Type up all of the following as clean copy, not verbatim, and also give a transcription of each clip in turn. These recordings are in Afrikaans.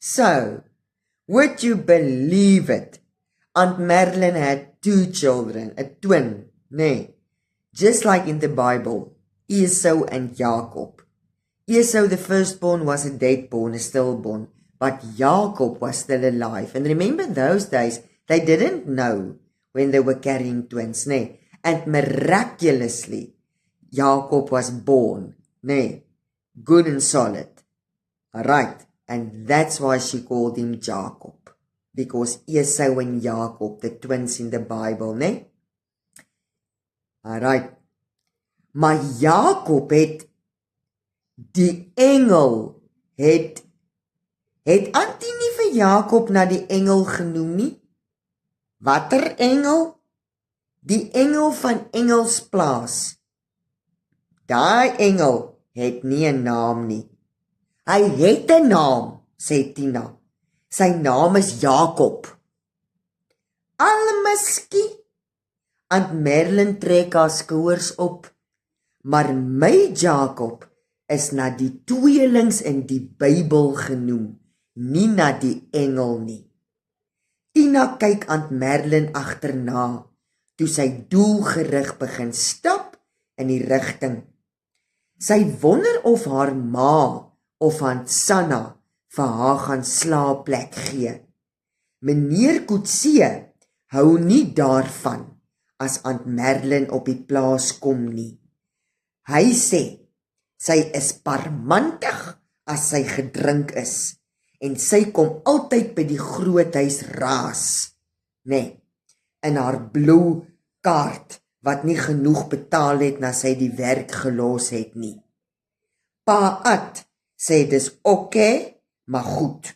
So, would you believe it? Aunt Madeline had 2 children, a twin, nee, just like in the Bible, Esau and Jacob. Esau, the firstborn, was a deadborn, a stillborn, but Jacob was still alive. And remember those days, they didn't know when they were carrying twins, nee. And miraculously, Jacob was born, nee, good and solid. Alright, and that's why she called him Jacob. Because Esau and Jacob, the twins in the Bible, nee? Alright. Maar Jacob het die engel, het Antie nie vir Jacob na die engel genoem nie? Watter engel? Die engel van Engelsplaas. Daai engel het nie 'n naam nie. Hy het 'n naam, sê Tina. Sy naam is Jacob. Almiskie. Aunt Madeline trek haar skouers op. Maar my Jacob is na die tweelings in die Bybel genoem, nie na die engel nie. Tina kyk Aunt Madeline agterna, toe sy doelgerig begin stap in die rigting. Sy wonder of haar ma of Aunt Sanna vir haar gaan slaapplek gee. Meneer Coetzee hou nie daarvan as Aunt Madeline op die plaas kom nie. Hy sê, sy is parmantig as sy gedrink is, en sy kom altyd by die groothuis raas, nee, in haar blou kaart, wat nie genoeg betaal het na sy die werk gelos het nie. Pa Ad sê dis oké, maar goed,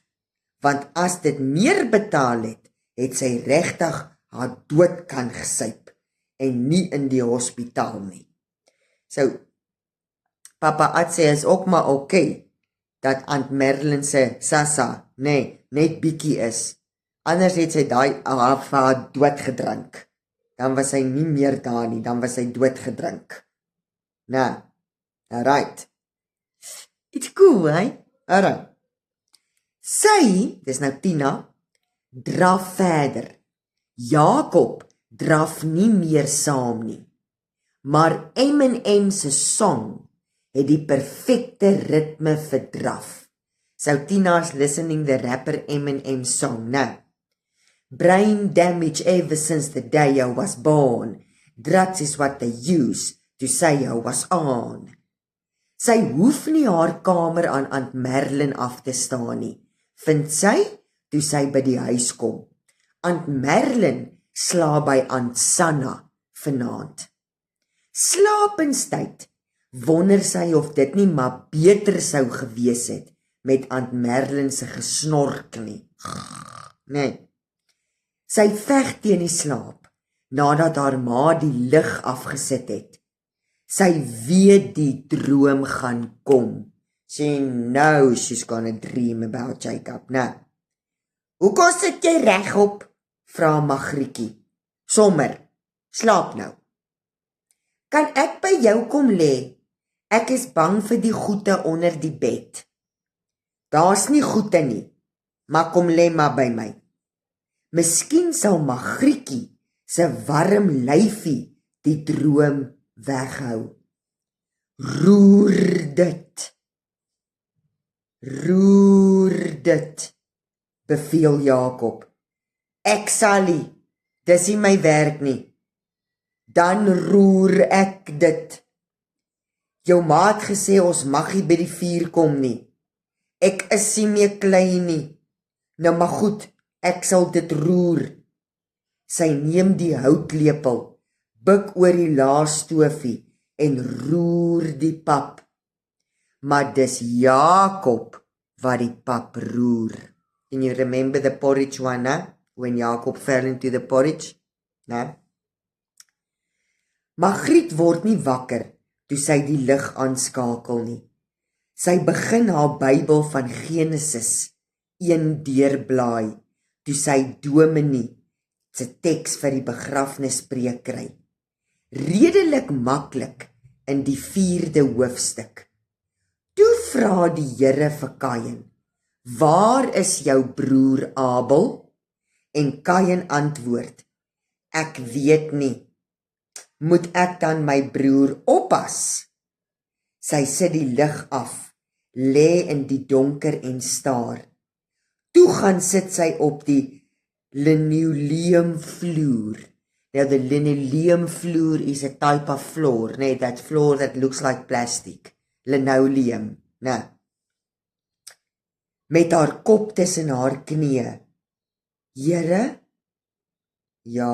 want as dit meer betaal het, het sy regtig haar dood kan gesuip, en nie in die hospitaal nie. So, Papa Ad sê is ook maar oké, dat Aunt Madeline se Sassa, nee, net bietjie is. Anders het sy daai haar dood gedrink. Dan was sy nie meer daar nie, dan was sy dood gedrink. Nou, alright. It's cool, hè? Alright. Sy, dis nou Tina, draf verder. Jacob draf nie meer saam nie. Maar M&M se song het die perfekte ritme vir draf. So Tina's listening the rapper M&M song now. Brain damage ever since the day I was born. Drugs is what they use to say I was on. Sy hoef nie haar kamer aan Aunt Madeline af te staan nie, vind sy, toe sy by die huis kom. Aunt Madeline slaap by Aunt Sanna vanaand. Slapenstyd wonder sy of dit nie maar beter sou gewees het met Aunt Madeline se gesnork nie. Nee. Sy veg teen die slaap, nadat haar ma die lig afgesit het. Sy weet die droom gaan kom. She knows she's gonna dream about Jacob. Nou, hoekom sit jy regop? Vra Magrietjie. Sommer, slaap nou. Kan ek by jou kom lê? Ek is bang vir die goeie onder die bed. Daar's nie goeie nie, maar kom lê maar by my. Miskien sal Magrietjie se warm lyfie die droom weghou. Roer dit. Roer dit, beveel Jacob. Ek sal nie, dis nie my werk nie. Dan roer ek dit. Jou ma het gesê ons mag nie by die vuur kom nie. Ek is nie meer klein nie. Nou maar goed, ek sal dit roer. Sy neem die houtlepel, buk oor die laastofie en roer die pap. Maar dis Jacob wat die pap roer. Can you remember the porridge one, hè? When Jacob fell into the porridge? Nee? Magriet word nie wakker toe sy die lig aanskakel nie. Sy begin haar Bybel van Genesis 1 deurblaai, toe sy Dominee se teks vir die begrafnispreek kry. Redelik maklik in die 4de hoofstuk. Toe vra die Here vir Kain, waar is jou broer Abel? En Kain antwoord, ek weet nie. Moet ek dan my broer oppas? Sy sit die lig af, lê in die donker en staar. Toe gaan sit sy op die linoleumvloer. Now the linoleum floor is a type of floor, that floor that looks like plastic. Linoleum, Met haar kop tussen haar knieë. Here, ja,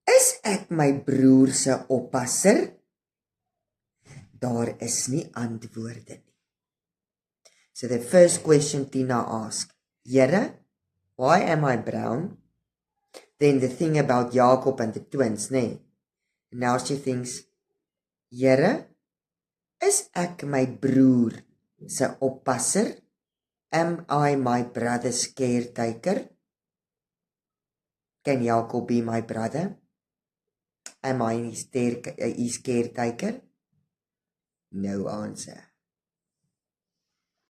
is ek my broer se oppasser? Daar is nie antwoorde nie. So the first question Tina asked, Here, why am I brown? Then the thing about Jacob and the twins, Now she thinks, Here, is ek my broer se oppasser? Am I my brother's caretaker? Can Jacob be my brother? Am I his caretaker? No answer.